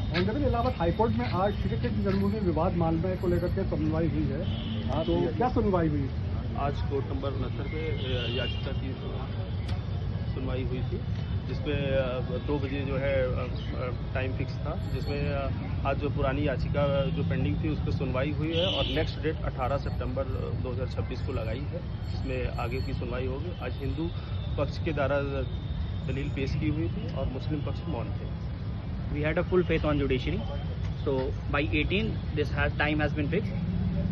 Honourable Allahabad high court में आज श्री कृष्ण जन्मभूमि विवाद मामले को लेकर के सुनवाई हुई है, तो क्या सुनवाई हुई? आज कोर्ट नंबर 69 पे याचिका की सुनवाई हुई थी, जिसमें 2 बजे जो है टाइम फिक्स था, जिसमें आज जो पुरानी याचिका जो पेंडिंग थी उस पर सुनवाई हुई है और नेक्स्ट डेट 18 सितंबर 2026 को लगाई है, जिसमें आगे की सुनवाई होगी। आज हिंदू पक्ष के द्वारा दलील पेश की हुई थी और मुस्लिम पक्ष मौन थे। We had a full faith on judiciary, so by 18 this time has been fixed.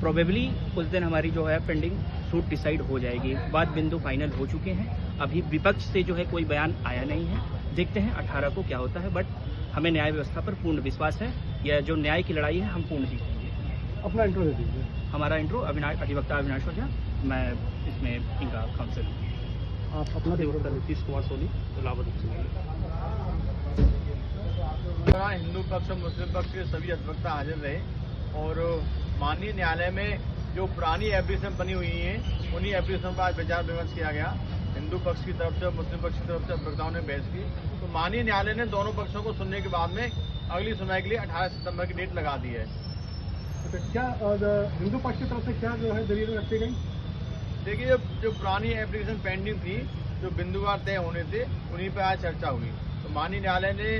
Probably उस दिन हमारी जो है पेंडिंग सूट डिसाइड हो जाएगी। बात बिंदु फाइनल हो चुके हैं। अभी विपक्ष से जो है कोई बयान आया नहीं है, देखते हैं 18 को क्या होता है, बट हमें न्याय व्यवस्था पर पूर्ण विश्वास है। यह जो न्याय की लड़ाई है हम पूर्ण जीतेंगे। अपना इंट्रो दे दीजिए। हमारा इंट्रो अधिवक्ता अविनाश ओझा, मैं इसमें इनका काउंसिल हूँ। आप अपना अधिवक्ता नीतीश कुमार सोनी, इलाहाबाद उच्च न्यायालय। हिंदू पक्ष और मुस्लिम पक्ष के सभी अधिवक्ता हाजिर रहे और माननीय न्यायालय में जो पुरानी एप्लीकेशन बनी हुई है उन्हीं एप्लीकेशन पर आज विचार विमर्श किया गया। हिंदू पक्ष की तरफ से और मुस्लिम पक्ष की तरफ से अधिवक्ताओं ने बहस की, तो माननीय न्यायालय ने दोनों पक्षों को सुनने के बाद में अगली सुनवाई के लिए 18 सितंबर की डेट लगा दी है। तो क्या हिंदू पक्ष की तरफ से क्या जो है दलील रखी गई? देखिए, जो पुरानी एप्लीकेशन पेंडिंग थी, जो बिंदुवार तय होने थे, उन्हीं पर आज चर्चा हुई। तो माननीय न्यायालय ने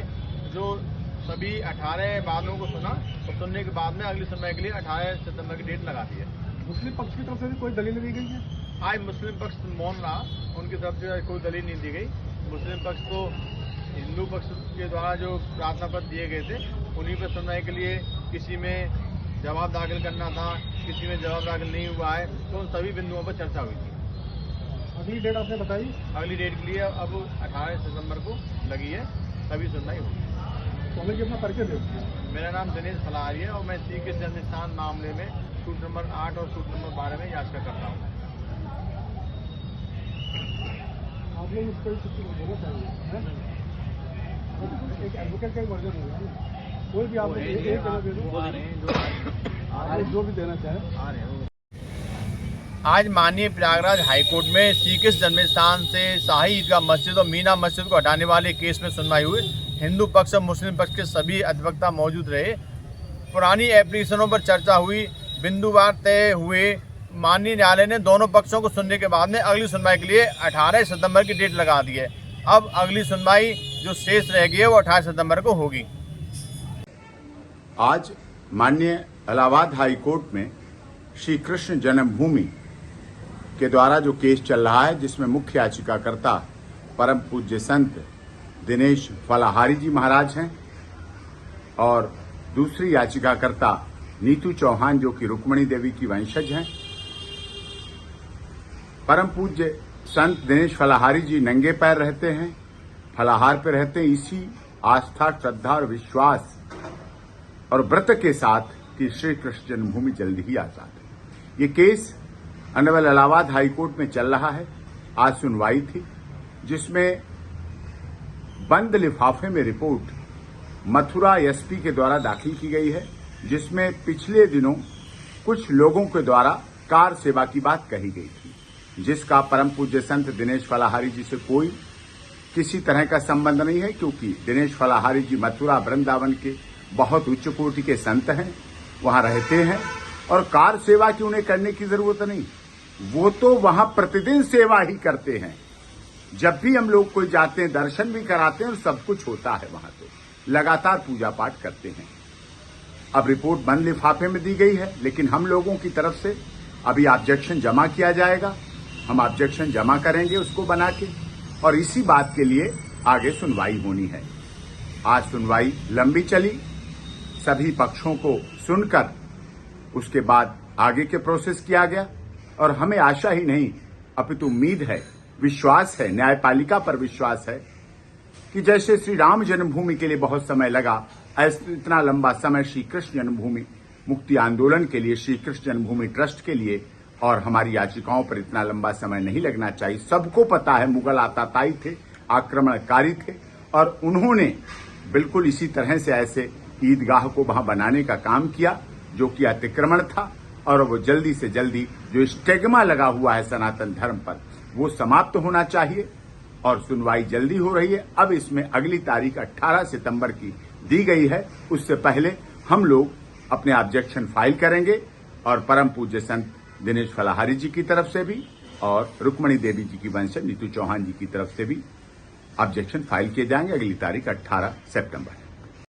जो सभी 18 वादों को सुना और सुनने के बाद में अगली सुनवाई के लिए 18 सितंबर की डेट लगा दी है। मुस्लिम पक्ष की तरफ से भी कोई दलील दी गई है? आज मुस्लिम पक्ष मौन रहा, उनकी तरफ से कोई दलील नहीं दी गई। मुस्लिम पक्ष तो हिंदू पक्ष के द्वारा जो प्रार्थना पत्र दिए गए थे उन्हीं पर सुनवाई के लिए किसी में जवाब दाखिल करना था, किसी में जवाब दाखिल नहीं हुआ है, तो उन सभी बिंदुओं पर चर्चा हुई थी। अगली डेट आपने बताई? अगली डेट के लिए अब 18 सितंबर को लगी है, तभी सुनवाई होगी। तो जी अपना परिचय दे। मेरा नाम दिनेश फलाहारी है और मैं श्री कृष्ण जन्मस्थान मामले में सूट नंबर 8 और सूट नंबर 12 में याचिका करता हूँ। आप लोग इस पर कुछ बोलना चाहिए, एक एडवोकेट का ही वर्जन होगा ना, कोई भी आप जो भी देना चाहे। आज माननीय प्रयागराज हाईकोर्ट में श्री कृष्ण जन्मस्थान से शाही ईदगाह मस्जिद और मीना मस्जिद को हटाने वाले केस में सुनवाई हुई। हिंदू पक्ष और मुस्लिम पक्ष के सभी अधिवक्ता मौजूद रहे। पुरानी एप्लीकेशनों पर चर्चा हुई, बिंदुवार तय हुए। माननीय न्यायालय ने दोनों पक्षों को सुनने के बाद में अगली सुनवाई के लिए 18 सितंबर की डेट लगा दी है। अब अगली सुनवाई जो शेष रह गई है वो 18 सितंबर को होगी। आज माननीय इलाहाबाद हाई कोर्ट में श्री कृष्ण जन्मभूमि के द्वारा जो केस चल रहा है, जिसमें मुख्य याचिकाकर्ता परम पूज्य संत दिनेश फलाहारी जी महाराज हैं और दूसरी याचिकाकर्ता नीतू चौहान जो कि रुक्मणी देवी की वंशज हैं। परम पूज्य संत दिनेश फलाहारी जी नंगे पैर रहते हैं, फलाहार पे रहते हैं, इसी आस्था, श्रद्धा और विश्वास और व्रत के साथ कि श्री कृष्ण जन्मभूमि जल्द ही आजाद है। ये case honourable Allahabad high court में चल रहा है। आज सुनवाई थी, जिसमें बंद लिफाफे में रिपोर्ट मथुरा एसपी के द्वारा दाखिल की गई है, जिसमें पिछले दिनों कुछ लोगों के द्वारा कार सेवा की बात कही गई थी, जिसका परम पूज्य संत दिनेश फलाहारी जी से कोई किसी तरह का संबंध नहीं है, क्योंकि दिनेश फलाहारी जी मथुरा वृंदावन के बहुत उच्च कोटि के संत हैं, वहां रहते हैं और कार सेवा की उन्हें करने की जरूरत नहीं। वो तो वहां प्रतिदिन सेवा ही करते हैं। जब भी हम लोग कोई जाते हैं, दर्शन भी कराते हैं और सब कुछ होता है, वहां तो लगातार पूजा पाठ करते हैं। अब रिपोर्ट बंद लिफाफे में दी गई है, लेकिन हम लोगों की तरफ से अभी ऑब्जेक्शन जमा किया जाएगा। हम ऑब्जेक्शन जमा करेंगे उसको बना के, और इसी बात के लिए आगे सुनवाई होनी है। आज सुनवाई लंबी चली, सभी पक्षों को सुनकर उसके बाद आगे के प्रोसेस किया गया और हमें आशा ही नहीं अपितु उम्मीद है, विश्वास है, न्यायपालिका पर विश्वास है कि जैसे श्री राम जन्मभूमि के लिए बहुत समय लगा, इतना लंबा समय श्री कृष्ण जन्मभूमि मुक्ति आंदोलन के लिए, श्री कृष्ण जन्मभूमि ट्रस्ट के लिए और हमारी याचिकाओं पर इतना लंबा समय नहीं लगना चाहिए। सबको पता है मुगल आताताई थे, आक्रमणकारी थे और उन्होंने बिल्कुल इसी तरह से ऐसे ईदगाह को वहां बनाने का काम किया जो कि अतिक्रमण था, और वो जल्दी से जल्दी जो स्टिग्मा लगा हुआ है सनातन धर्म पर वो समाप्त होना चाहिए। और सुनवाई जल्दी हो रही है। अब इसमें अगली तारीख 18 सितंबर की दी गई है। उससे पहले हम लोग अपने ऑब्जेक्शन फाइल करेंगे और परम पूज्य संत दिनेश फलाहारी जी की तरफ से भी और रुक्मणी देवी जी की वंशज नीतू चौहान जी की तरफ से भी ऑब्जेक्शन फाइल किए जाएंगे। अगली तारीख 18 सितंबर।